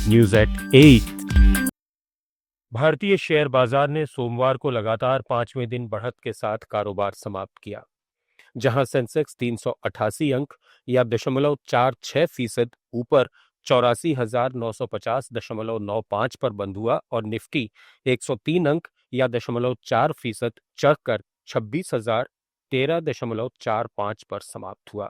News at 8। भारतीय share बाजार ने सोमवार को लगातार 5वें दिन बढ़त के साथ कारोबार समाप्त किया, जहां सेंसेक्स 388 अंक या 0.46% ऊपर 84,950.95 पर बंद हुआ और निफ्टी 103 अंक या 0.4% चढ़कर 26,013.45 पर समाप्त हुआ।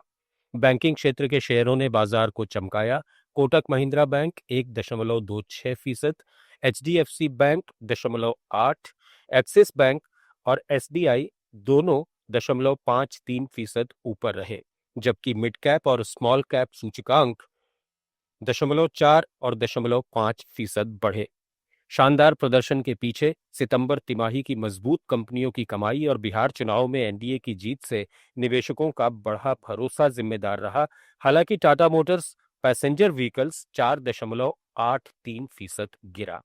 बैंकिंग क्षेत्र के शेयरों ने बाजार को चमकाया। Kotak Mahindra bank 1.26%, HDFC bank 0.8%, Axis bank और SBI दोनों 0.53% ऊपर रहे, जबकि मिड कैप और स्मॉल कैप सूचकांक 0.4 और 0.5% बढ़े। शानदार प्रदर्शन के पीछे सितंबर तिमाही की मजबूत कंपनियों की कमाई और बिहार चुनाव में एनडीए की जीत से निवेशकों का बढ़ा भरोसा जिम्मेदार रहा। हालांकि टाटा मोटर्स पैसेंजर व्हीकल्स 4.83% गिरा।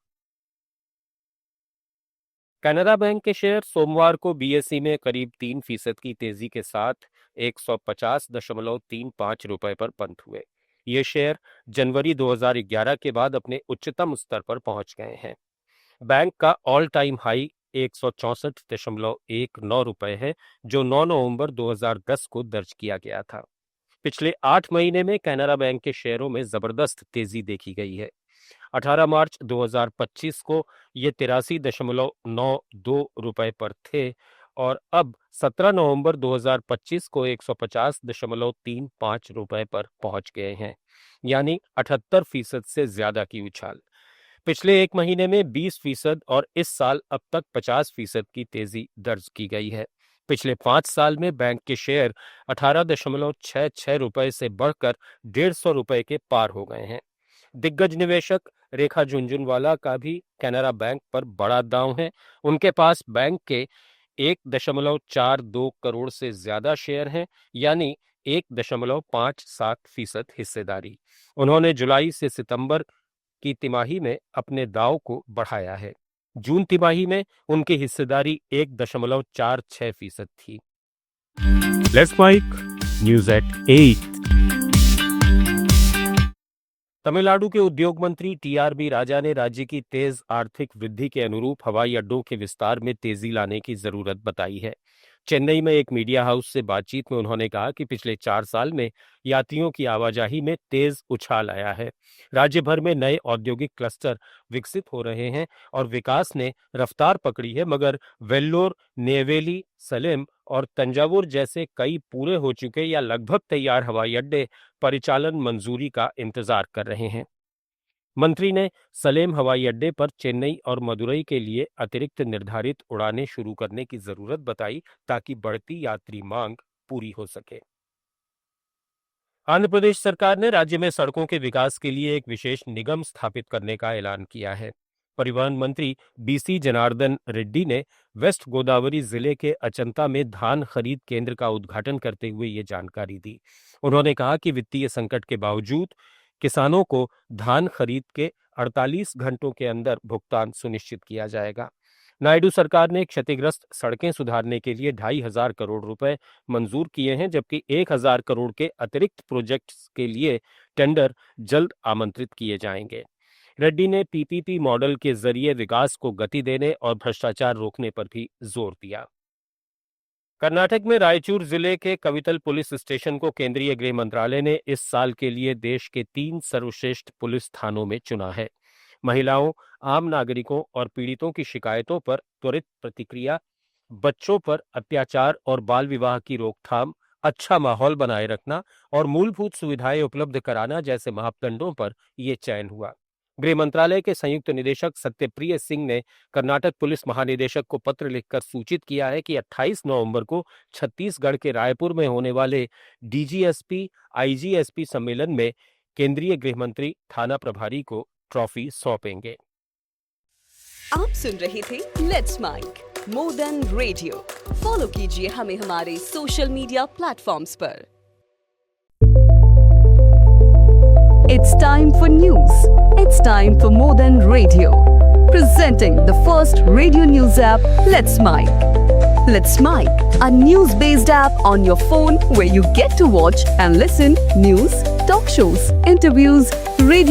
कैनरा बैंक के शेयर सोमवार को बीएसई में करीब 3% की तेजी के साथ 150.35 रुपए पर बंद हुए। ये शेयर जनवरी 2011 के बाद अपने उच्चतम स्तर पर पहुंच गए हैं। बैंक का ऑल टाइम हाई 164.19 रुपए है, जो 9 नवंबर 2010 को दर्ज किया गया था। पिछले 8 महीने में कैनरा बैंक के शेयरों में जबरदस्त तेजी देखी गई है। 18 मार्च 2025 को ये 83.92 रुपए पर थे और अब 17 नवंबर 2025 को 150.35 रुपए पर पहुंच गए हैं, यानी 78% से ज्यादा की उछाल। पिछले एक महीने में 20% और इस साल अब तक 50% की तेजी दर्ज की गई है। पिछले 5 साल में बैंक के शेयर 18.66 रुपए से बढ़कर 150 रुपए के पार हो गए हैं। दिग्गज निवेशक रेखा झुनझुनवाला का भी कैनरा बैंक पर बड़ा दांव है। उनके पास बैंक के 1.42 करोड़ से ज्यादा शेयर हैं, यानी 1.57% हिस्सेदारी। उन्होंने जुलाई से सितंबर की तिमाही में अपने दांव को बढ़ाया है। जून तिमाही में उनकी हिस्सेदारी 1.46% थी। Let's mic news at 8। Tamil Nadu के उद्योग मंत्री टीआरबी राजा ने राज्य की तेज आर्थिक वृद्धि के अनुरूप हवाई अड्डों के विस्तार में तेजी लाने की जरूरत बताई है। चेन्नई में एक मीडिया हाउस से बातचीत में उन्होंने कहा कि पिछले 4 साल में यात्रियों की आवाजाही में तेज उछाल आया है। राज्य भर में नए औद्योगिक क्लस्टर विकसित हो रहे हैं और विकास ने रफ्तार पकड़ी है, मगर वेल्लोर, नेवेली, सलेम और तंजावुर जैसे कई पूरे हो चुके या लगभग तैयार हवाई अड्डे परिचालन मंजूरी का इंतजार कर रहे हैं। मंत्री ने सलेम हवाई अड्डे पर चेन्नई और मदुरई के लिए अतिरिक्त निर्धारित उड़ानें शुरू करने की जरूरत बताई, ताकि बढ़ती यात्री मांग पूरी हो सके। आंध्र प्रदेश सरकार ने राज्य में सड़कों के विकास के लिए एक विशेष निगम स्थापित करने का ऐलान किया है। परिवहन मंत्री बीसी जनार्दन रेड्डी ने वेस्ट गोदावरी जिले के अचंता में धान खरीद केंद्र का उद्घाटन करते हुए ये जानकारी दी। उन्होंने कहा कि वित्तीय संकट के बावजूद किसानों को धान खरीद के 48 घंटों के अंदर भुगतान सुनिश्चित किया जाएगा। नायडू सरकार ने क्षतिग्रस्त सड़कें सुधारने के लिए 2,500 करोड़ रुपए मंजूर किए हैं, जबकि 1,000 करोड़ के अतिरिक्त प्रोजेक्ट्स के लिए टेंडर जल्द आमंत्रित किए जाएंगे। रेड्डी ने पीपीपी मॉडल के जरिए विकास को गति देने और भ्रष्टाचार रोकने पर भी जोर दिया। कर्नाटक में रायचूर जिले के कवितल पुलिस स्टेशन को केंद्रीय गृह मंत्रालय ने इस साल के लिए देश के 3 सर्वश्रेष्ठ पुलिस थानों में चुना है। महिलाओं, आम नागरिकों और पीड़ितों की शिकायतों पर त्वरित प्रतिक्रिया, बच्चों पर अत्याचार और बाल विवाह की रोकथाम, अच्छा माहौल बनाए रखना और मूलभूत सुविधाएं उपलब्ध कराना जैसे मापदंडों पर यह चयन हुआ। गृह मंत्रालय के संयुक्त निदेशक सत्यप्रिय सिंह ने कर्नाटक पुलिस महानिदेशक को पत्र लिखकर सूचित किया है कि 28 नवंबर को छत्तीसगढ़ के रायपुर में होने वाले डीजीएसपी आईजीएसपी सम्मेलन में केंद्रीय गृह मंत्री थाना प्रभारी को ट्रॉफी सौंपेंगे। आप सुन रहे थे let's mic more than radio. Follow कीजिए हमें हमारे सोशल मीडिया प्लेटफॉर्म्स पर। It's time for news. It's time for More Than Radio. Presenting the first radio news app, Let's Mic. Let's Mic, a news-based app on your phone where you get to watch and listen news, talk shows, interviews, radio.